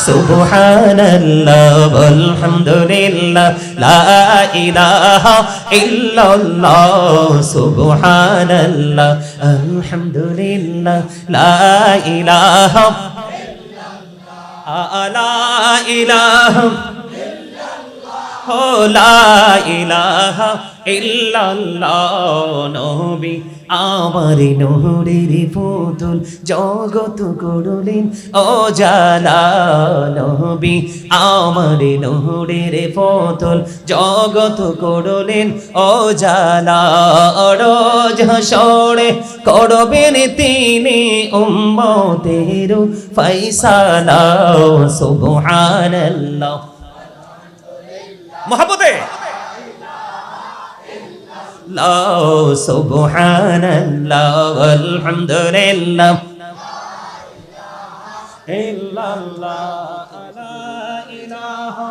সুবহানাল্লাহ আলহামদুলিল্লাহ লা ইলাহা ইল্লাল্লাহ সুবহানাল্লাহ আলহামদুলিল্লাহ লা ইলাহা লা ইলাহা লা ইলাহা ইল্লাল্লাহ নবী আমার নূরের পুতুল জগত করলেন ও জালা নবী আমার নূরের পুতুল জগত করলেন ও জালা রোজ হাসরে করবেন তিনি উম্মতের ফয়সালা সুবহানাল্লাহ মোহাব্বতে লা সুবহানাল্লাহ আলহামদুলিল্লাহ ইল্লাল্লাহ লা ইলাহা